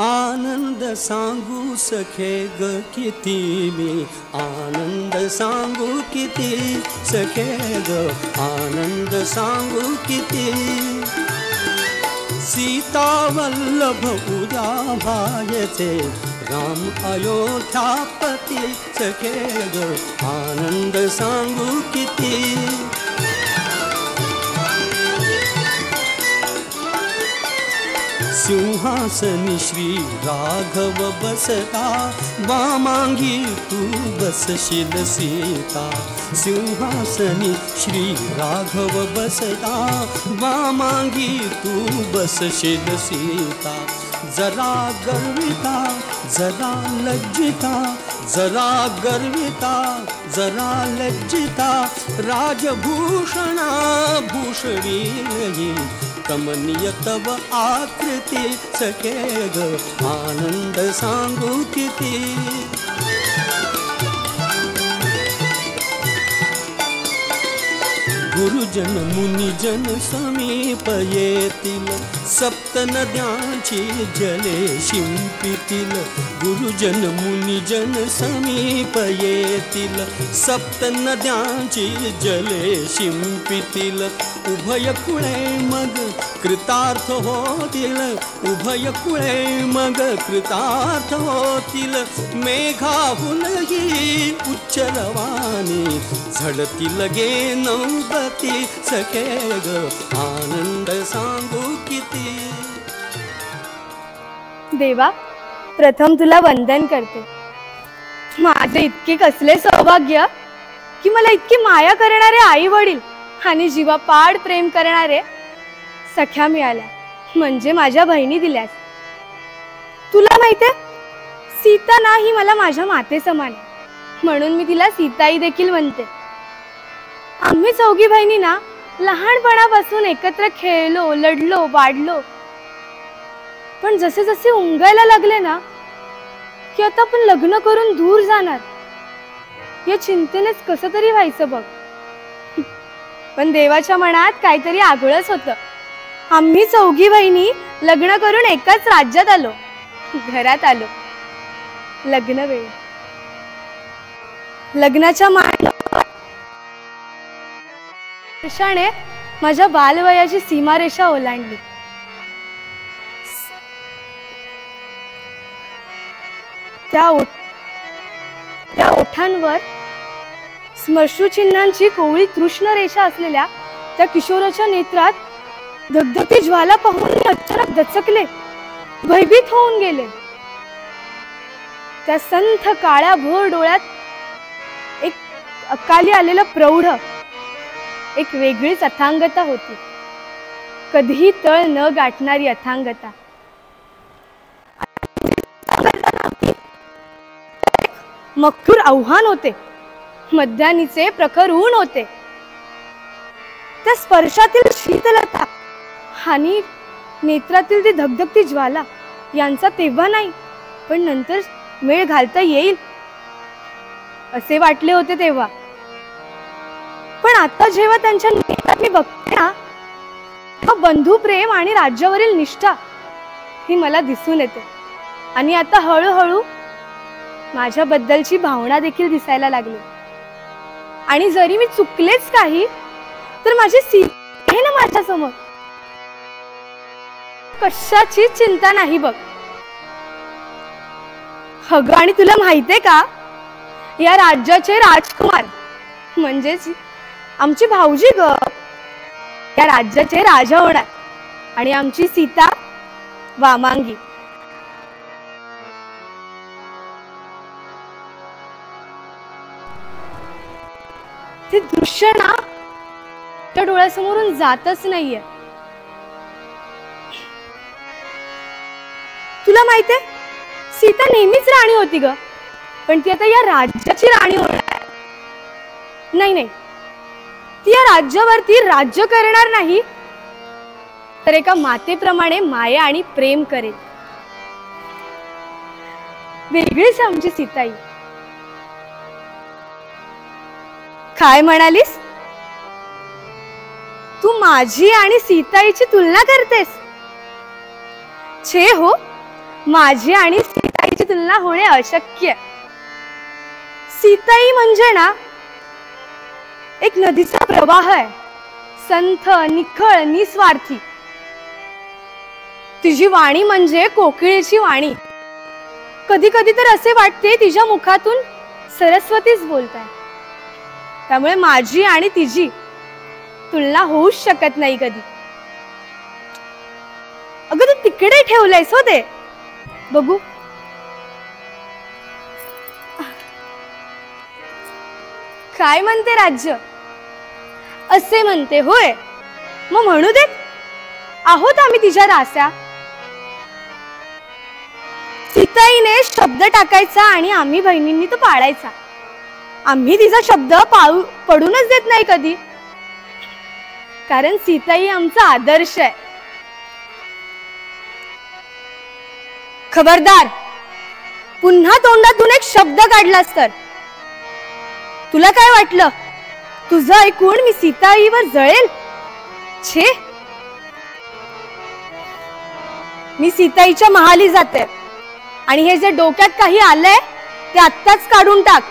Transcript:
आनंद सांगू सखे ग किती मी, आनंद सांगू किती सखे ग, आनंद सांगू किती. सीता वल्लभ उद्या भायचे, राम अयोध्यापती सखे ग, आनंद सांगू किती. सिंहासनी श्री राघव बसता, वामांगी तू बसशील सीता. सिंहासनी श्री राघव बसता, वामांगी तू बसशील सीता. जरा गर्विता जरा लज्जिता, जरा गर्विता जरा लज्जिता, राजभूषणा भूषणी कमनीय तव आकृती सखे ग, आनंद सांगू किती. गुरुजन मुनिजन समीप येतील, सप्त नद्यांची जले शिंपितील. गुरुजन मुनिजन समीप येतील, सप्त नद्यांची जले शिंपितील. उभय कुळे मग कृतार्थ होतील, उभय कुळे मग कृतार्थ होतील. मेघाहुनही उच्चरवाणी झडतील गे नौबती सखे ग, आनंद सांगू किती. देवा, प्रथम तुला वंदन करते. माझे इतके कसले सौभाग्य की मला इतकी माया करणारे आई वडील आणि जीवापाड प्रेम करणारे सख्या मिळाल्या, म्हणजे माझ्या बहिणी दिल्यास. तुला माहितीये, सीता ना ही मला माझ्या माते समान आहे, म्हणून मी तिला सीताई देखील म्हणते. आम्ही चौघी बहिणी ना लहानपणापासून एकत्र खेळलो, लढलो, वाढलो. पण जसे जसे उमगायला लागले ना की आता आपण लग्न करून दूर जाणार, या चिंतेनेच कसं तरी व्हायचं बघ. पण देवाच्या मनात काहीतरी आगळंच होतं. आम्ही चौघी बहिणी लग्न करून एकाच राज्यात आलो, घरात आलो. लग्न वेळ, लग्नाच्या वर्षाने माझ्या बालवयाची सीमारेषा ओलांडली. त्या ओठांवर स्मश्रुचिन्हांची कोवळी तृष्ण रेषा असलेल्या त्या किशोराच्या नेत्रात धगधगती ज्वाला पाहून मी अचानक दचकले, भयभीत होऊन गेले. त्या संथ काळ्या भोर डोळ्यात एक अकाली आलेलं प्रौढ, एक वेगळीच अथांगता होती, कधीही तळ न गाठणारी अथांगता. मखूर आव्हान होते, मध्यानीचे प्रखर ऊन होते. त्या स्पर्शातील शीतलता आणि नेत्रातील ती धगधगती ज्वाला यांचा तेव्हा नाही, पण नंतर मेळ घालता येईल असे वाटले होते तेव्हा. पण आता जेव्हा त्यांच्या नेत्रात मी बघते ना, बंधू प्रेम आणि राज्यावरील निष्ठा ही मला दिसून येते. आणि आता हळूहळू माझ्याबद्दलची भावना देखील दिसायला लागली. आणि जरी मी चुकलेच काही, तर माझी सीता आहे ना माझ्या समोर, कशाची चिंता नाही बघ. अगं, आणि तुला माहितीये का, या राज्याचे राजकुमार म्हणजेच आमची भाऊजी ग, या राज्याचे राजा होणार. आणि आमची सीता वामांगी. ते दृश्य ना त्या डोळ्यासमोरून जातच नाहीये. तुला माहितीये, सीता नेहमीच राणी होती ग, पण ती आता या राज्याची राणी होणार. नाही नाही, ती या राज्यावरती राज्य करणार नाही, तर एका मातेप्रमाणे माया आणि प्रेम करेल. वेगळीच आमची सीताई. काय म्हणालीस तू? माझी आणि सीताईची तुलना करतेस? छे हो, माझी आणि सीताईची तुलना होणे अशक्य. सीताई म्हणजे ना एक नदीचा प्रवाह आहे, संथ, निखळ, निस्वार्थी. तिची वाणी म्हणजे कोकिळेची वाणी. कधी कधी तर असे वाटते तिच्या मुखातून सरस्वतीच बोलताय. त्यामुळे माझी आणि तिची तुलना होऊच शकत नाही कधी. अगं तू तिकडे ठेवलंयस हो ते, बघू. काय म्हणते राज्य? असे म्हणते होय, मग म्हणू देत. आहोत आम्ही तिच्या दास्या. सीताईने शब्द टाकायचा आणि आम्ही बहिणींनी तो पाळायचा. आम्ही तिचा शब्द पडूनच देत नाही कधी, कारण सीताई आमचा आदर्श आहे. खबरदार, पुन्हा तोंडातून एक शब्द काढलास तर. तुला काय वाटलं तुझं ऐकून मी सीताईवर जळेल? छे, मी सीताईच्या महाली जाते आणि हे जे डोक्यात काही आलंय ते आत्ताच काढून टाक.